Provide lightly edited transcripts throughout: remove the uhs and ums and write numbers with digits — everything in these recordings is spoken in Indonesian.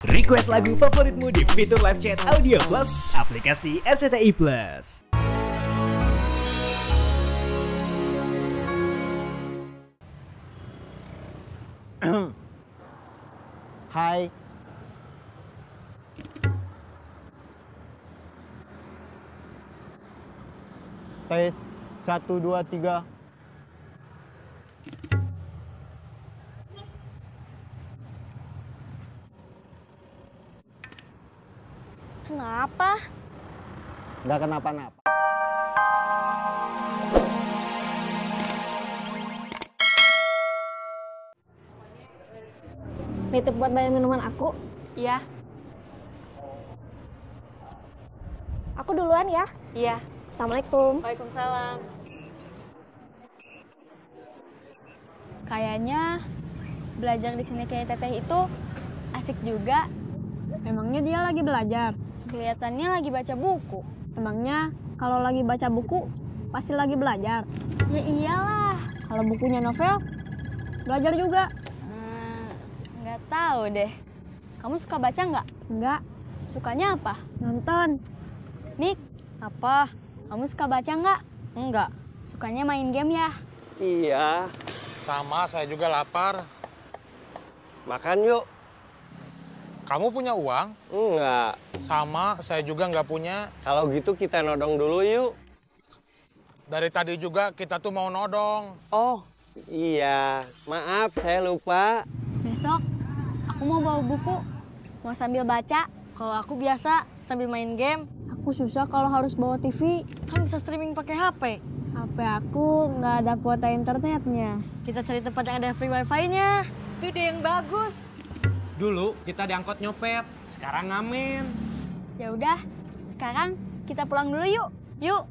Request lagu favoritmu di fitur live chat Audio Plus, aplikasi RCTI Plus. Hai. Tes 1 2 3. Kenapa? Nggak kenapa-napa. Nitip buat bayar minuman aku? Iya. Aku duluan ya. Iya. Assalamualaikum. Waalaikumsalam. Kayaknya belajar di sini kayak Teteh itu asik juga. Emangnya dia lagi belajar? Kelihatannya lagi baca buku. Emangnya kalau lagi baca buku pasti lagi belajar? Ya iyalah. Kalau bukunya novel, belajar juga? Nggak tahu deh. Kamu suka baca nggak? Enggak. Sukanya apa? Nonton. Nik, apa? Kamu suka baca nggak? Enggak. Sukanya main game ya? Iya. Sama, saya juga lapar. Makan yuk. Kamu punya uang? Enggak. Sama, saya juga nggak punya. Kalau gitu kita nodong dulu yuk. Dari tadi juga kita tuh mau nodong. Oh, iya. Maaf, saya lupa. Besok aku mau bawa buku. Mau sambil baca. Kalau aku biasa sambil main game. Aku susah kalau harus bawa TV. Kan bisa streaming pakai HP. HP aku nggak ada kuota internetnya. Kita cari tempat yang ada free wifi-nya. Itu deh yang bagus. Dulu kita diangkut nyopet, sekarang ngamen. Ya udah, sekarang kita pulang dulu yuk. Yuk.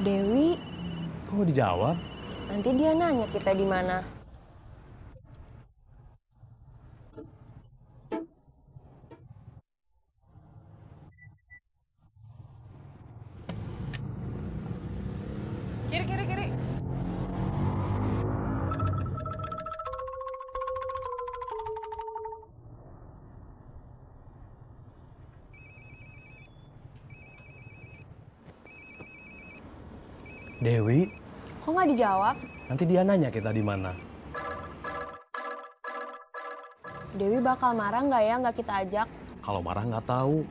Dewi, Kok dijawab? nanti dia nanya kita di mana. Kiri, kiri, kiri. Dewi, Kok nggak dijawab? nanti dia nanya kita di mana. Dewi bakal marah nggak ya nggak kita ajak? Kalau marah nggak tahu.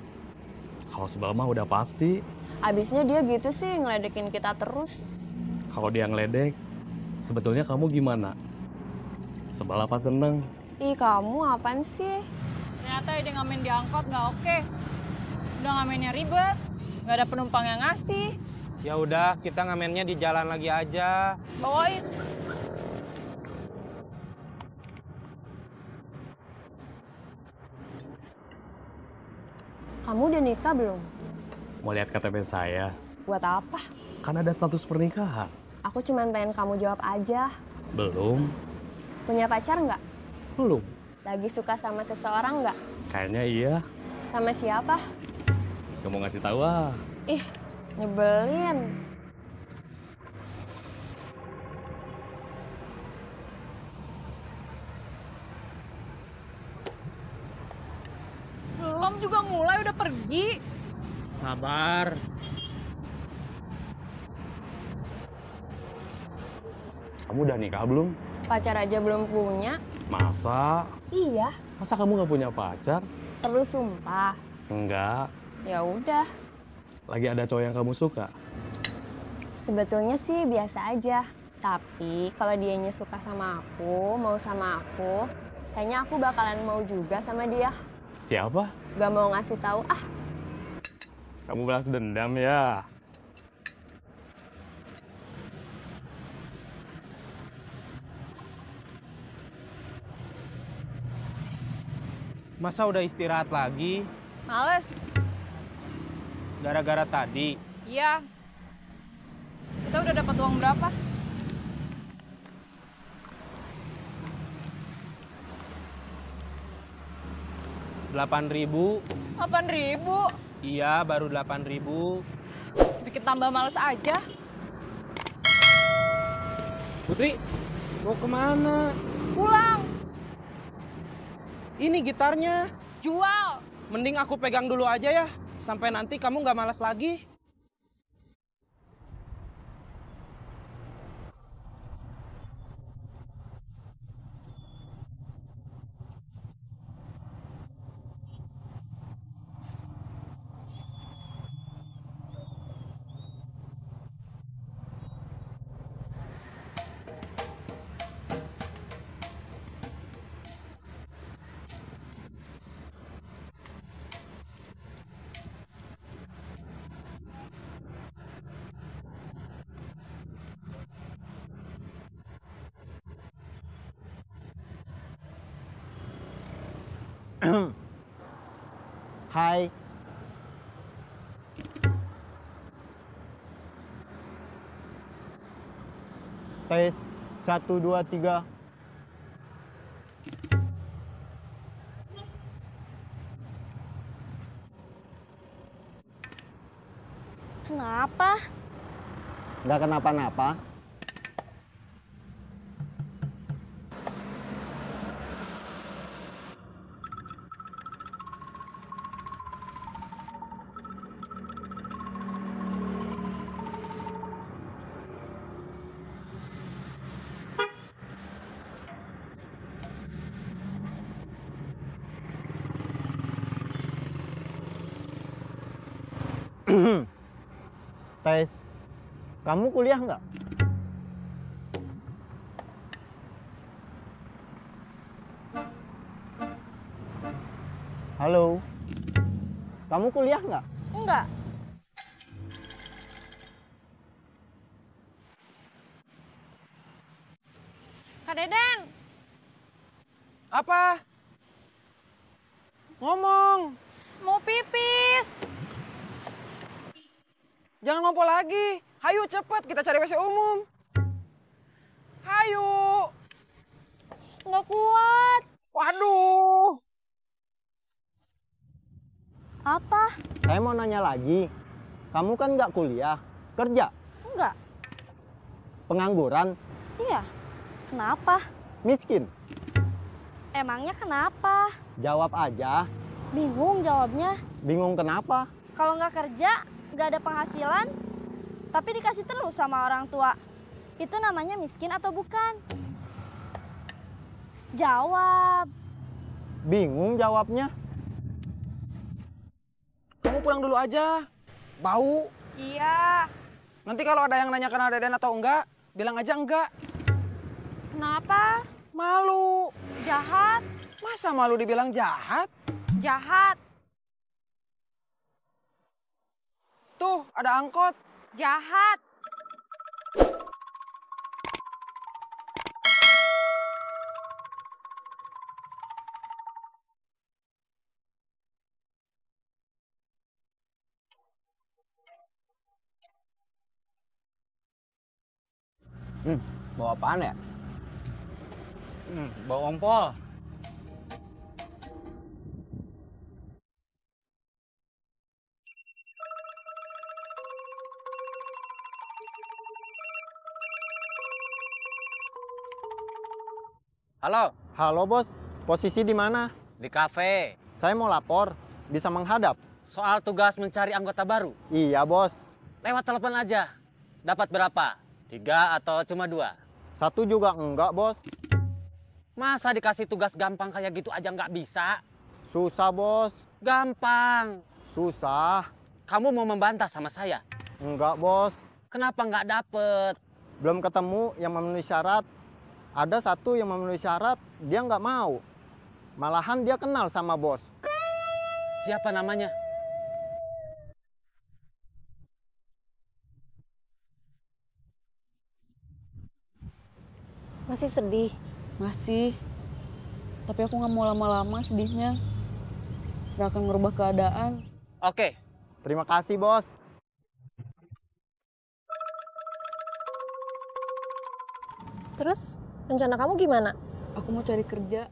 Kalau sebel mah udah pasti. Abisnya dia gitu sih ngeledekin kita terus. Kalau dia ngeledek, sebetulnya kamu gimana? Sebel apa seneng? Ih kamu apaan sih? Ternyata ide ngamen di angkot nggak oke. Udah ngamennya ribet, nggak ada penumpang yang ngasih. Ya udah, kita ngamennya di jalan lagi aja. Bawain. Kamu udah nikah belum? Mau lihat KTP saya? Buat apa? Kan ada status pernikahan. Aku cuma pengen kamu jawab aja. Belum? Punya pacar nggak? Belum. Lagi suka sama seseorang nggak? Kayaknya iya. Sama siapa? Gak mau ngasih tahu ah. Ih, nyebelin. Belum juga mulai udah pergi. Sabar. Kamu udah nikah belum? Pacar aja belum punya? Masa? Iya, Masa kamu gak punya pacar? perlu sumpah. Enggak. Ya udah. Lagi ada cowok yang kamu suka? Sebetulnya sih biasa aja. Tapi kalau dianya suka sama aku, mau sama aku, kayaknya aku bakalan mau juga sama dia. Siapa? Gak mau ngasih tahu ah. Kamu balas dendam ya? Masa udah istirahat lagi? Males. Gara-gara tadi. Iya. Kita udah dapat uang berapa? 8.000. 8.000. Iya, baru 8.000. Bikin tambah males aja. Putri, mau kemana? Pulang. Ini gitarnya. Jual. Mending aku pegang dulu aja ya. Sampai nanti kamu nggak malas lagi. Hai. Tes 1 2 3. Kenapa? Nggak kenapa-napa. Tes, kamu kuliah nggak? Halo, kamu kuliah nggak? Enggak. Kak Deden. Apa? Ngomong. Mau pipis. Jangan ngompol lagi. Hayu cepet, kita cari WC umum. Hayu. Nggak kuat. Waduh. Apa? Saya mau nanya lagi. Kamu kan nggak kuliah, kerja, Enggak. pengangguran, Iya. Kenapa? miskin. Emangnya kenapa? Jawab aja. Bingung jawabnya. Bingung kenapa? Kalau nggak kerja, nggak ada penghasilan, tapi dikasih terus sama orang tua. Itu namanya miskin atau bukan? Jawab. Bingung jawabnya. Kamu pulang dulu aja. Bau. Iya. Nanti kalau ada yang nanya kenal Deden atau enggak, bilang aja enggak. Kenapa? Malu. Jahat. Masa malu dibilang jahat? Jahat. Tuh, ada angkot. Jahat. Bawa apaan ya? Bawa ompol. Halo, Halo bos, posisi di mana? di kafe. Saya mau lapor, bisa menghadap. Soal tugas mencari anggota baru. Iya bos, Lewat telepon aja. Dapat berapa? 3 atau cuma 2? 1 juga enggak bos. Masa dikasih tugas gampang kayak gitu aja nggak bisa? Susah bos, Gampang. susah. Kamu mau membantah sama saya? Enggak bos, Kenapa nggak dapet? belum ketemu yang memenuhi syarat. Ada 1 yang memenuhi syarat, dia nggak mau. Malahan dia kenal sama bos. Siapa namanya? Masih sedih? Masih. Tapi aku nggak mau lama-lama sedihnya. nggak akan merubah keadaan. Oke, Terima kasih, Bos. Terus, rencana kamu gimana? Aku mau cari kerja.